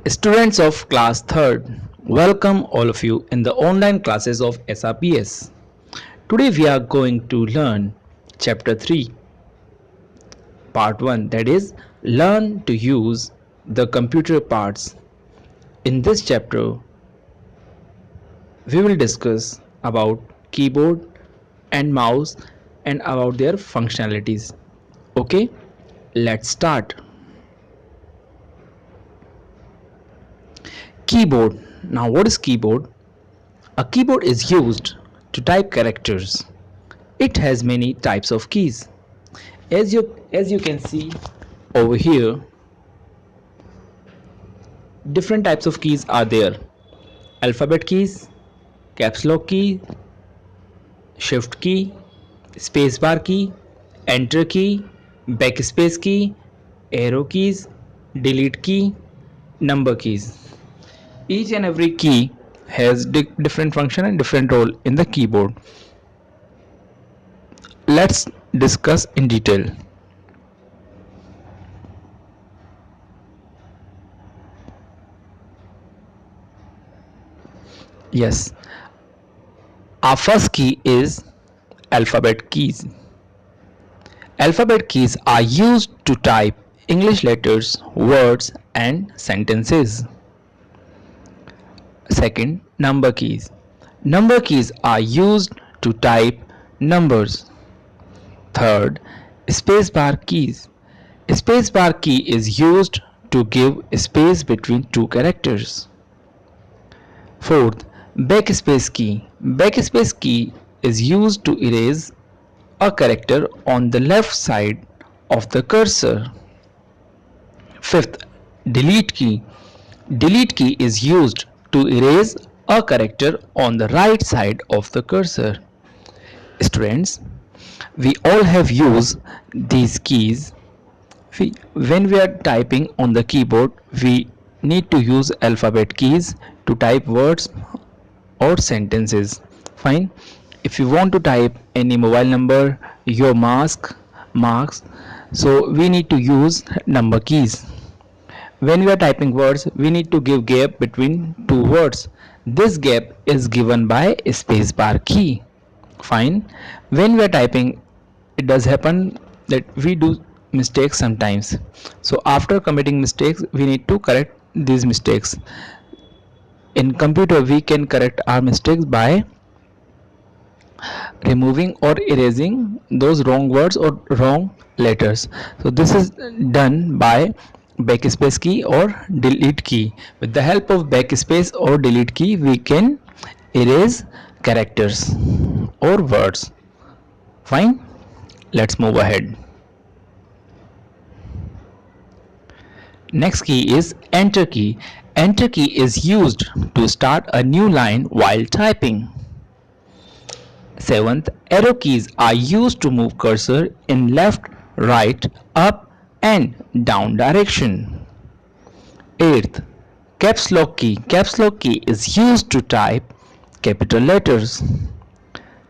Students of class 3rd, welcome all of you in the online classes of SRPS. Today we are going to learn chapter 3, part 1, that is learn to use the computer parts. In this chapter we will discuss about keyboard and mouse and about their functionalities. Okay, let's start. Keyboard. Now what is keyboard? A keyboard is used to type characters. It has many types of keys. As you can see over here, different types of keys are there. Alphabet keys, caps lock key, shift key, spacebar key, enter key, backspace key, arrow keys, delete key, number keys. Each and every key has different function and different role in the keyboard. Let's discuss in detail. Yes, our first key is alphabet keys. Alphabet keys are used to type English letters, words and sentences. Second, number keys. Number keys are used to type numbers. Third, spacebar keys. Spacebar key is used to give space between two characters. Fourth, backspace key. Backspace key is used to erase a character on the left side of the cursor. Fifth, delete key. Delete key is used to erase a character on the right side of the cursor. Students, we all have used these keys. When we are typing on the keyboard, we need to use alphabet keys to type words or sentences. Fine. If you want to type any mobile number, your marks, so we need to use number keys. When we are typing words, we need to give gap between two words. This gap is given by spacebar key. Fine. When we are typing, it does happen that we do mistakes sometimes. So after committing mistakes, we need to correct these mistakes. In computer, we can correct our mistakes by removing or erasing those wrong words or wrong letters. So this is done by backspace key or delete key. With the help of backspace or delete key, we can erase characters or words. Fine. Let's move ahead. Next key is enter key. Enter key is used to start a new line while typing. Seventh, arrow keys are used to move cursor in left, right, up and down direction. Eighth, caps lock key. Caps lock key is used to type capital letters.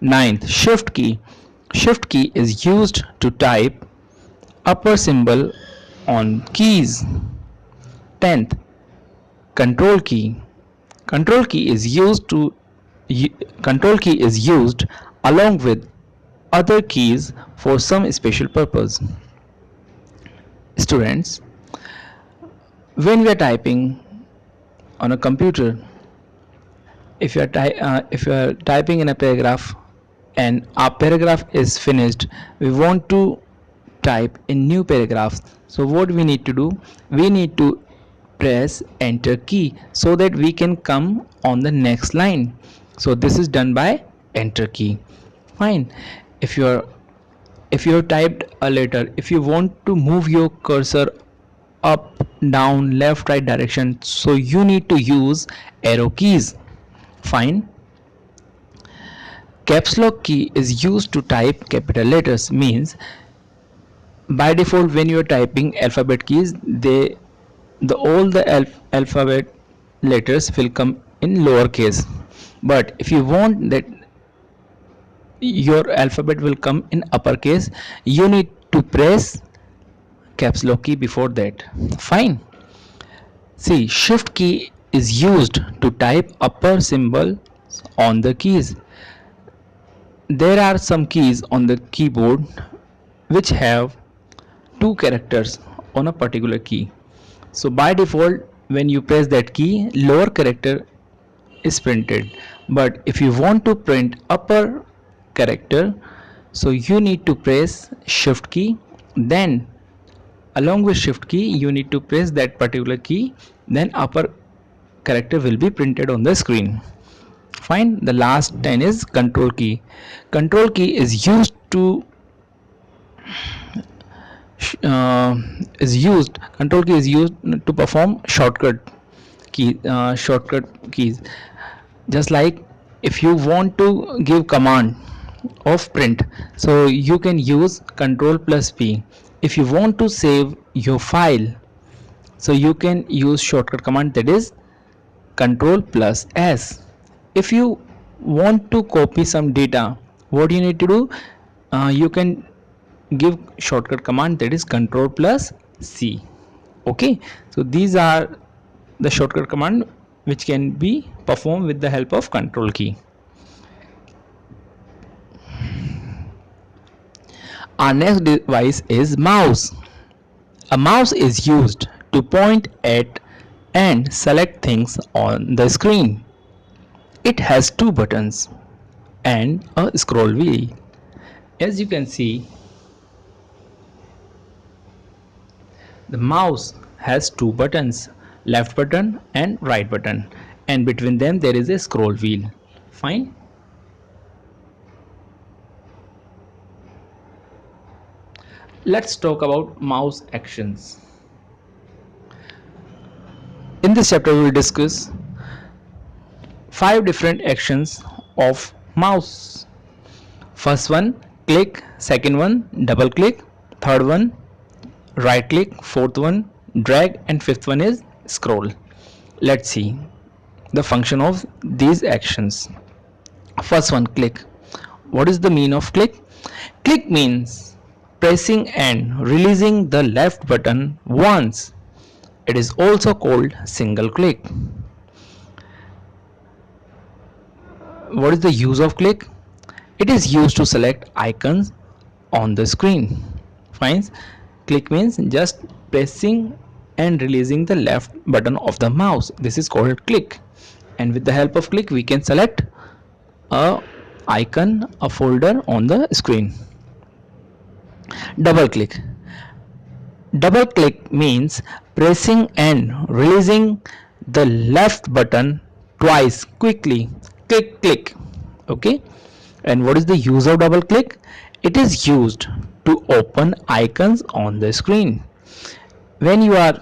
Ninth, shift key. Shift key is used to type upper symbol on keys. 10th, control key. Control key is used along with other keys for some special purpose. Students, when we are typing on a computer, if you are typing in a paragraph and our paragraph is finished, we want to type in new paragraph. So what we need to do, we need to press enter key so that we can come on the next line. So this is done by enter key. Fine. If you typed a letter, if you want to move your cursor up, down, left, right direction, so you need to use arrow keys. Fine. Caps lock key is used to type capital letters. Means by default when you are typing alphabet keys, all the alphabet letters will come in lowercase. But if you want that your alphabet will come in uppercase, you need to press caps lock key before that. Fine. See, shift key is used to type upper symbol on the keys. There are some keys on the keyboard which have two characters on a particular key. So by default, when you press that key, lower character is printed. But if you want to print upper character, so you need to press shift key, then along with shift key you need to press that particular key, then upper character will be printed on the screen. Fine. The last 10 is control key. Control key is used to control key is used to perform shortcut keys. Just like if you want to give command of print, so you can use control plus P. If you want to save your file, so you can use shortcut command, that is control plus S. If you want to copy some data, what you need to do, you can give shortcut command, that is control plus C. Okay, so these are the shortcut command which can be performed with the help of control key. Our next device is mouse. A mouse is used to point at and select things on the screen. It has two buttons and a scroll wheel. As you can see, the mouse has two buttons, left button and right button, and between them there is a scroll wheel. Fine. Let's talk about mouse actions. In this chapter we will discuss 5 different actions of mouse. First one, click. Second one, double click. Third one, right click. Fourth one, drag. And fifth one is scroll. Let's see the function of these actions. First one, click. What is the meaning of click? Click means pressing and releasing the left button once. It is also called single click. What is the use of click? It is used to select icons on the screen. Fine. Click means just pressing and releasing the left button of the mouse. This is called click. And with the help of click we can select a icon, a folder on the screen. Double click. Double click means pressing and releasing the left button twice quickly. Click, click. Okay. And what is the use of double click? It is used to open icons on the screen. When you are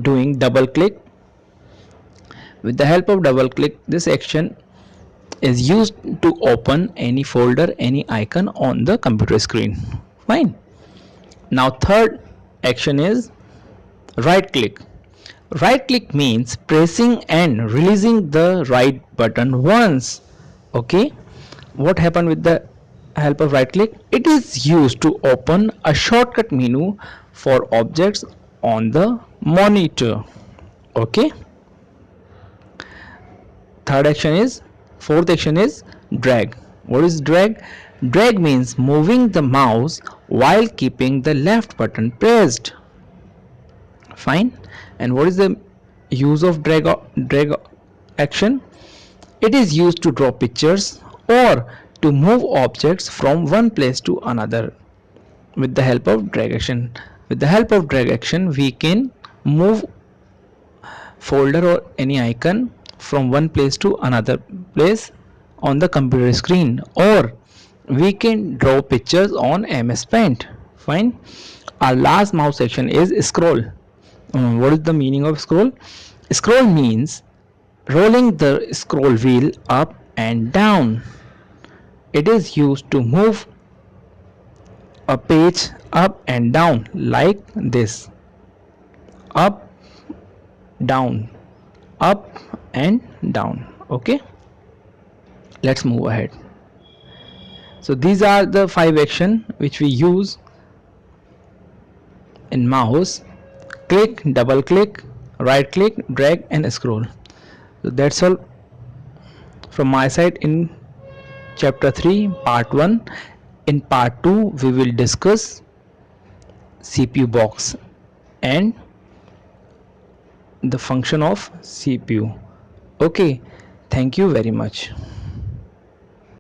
doing double click, with the help of double click, this action is used to open any folder, any icon on the computer screen. Fine. Now third action is right click. Right click means pressing and releasing the right button once. Okay. What happened with the help of right click? It is used to open a shortcut menu for objects on the monitor. Okay. Fourth action is drag. What is drag? Drag means moving the mouse while keeping the left button pressed. Fine. And what is the use of drag action? It is used to draw pictures or to move objects from one place to another with the help of drag action. With the help of drag action we can move folder or any icon from one place to another place on the computer screen, or we can draw pictures on MS Paint. Fine. Our last mouse action is scroll. What is the meaning of scroll? Scroll means rolling the scroll wheel up and down. It is used to move a page up and down like this. Up, down, up and down. Okay. Let's move ahead. So these are the 5 actions which we use in mouse: click, double click, right click, drag and scroll. So that's all from my side in chapter 3 part 1. In part 2 we will discuss CPU box and the function of CPU. Okay, thank you very much.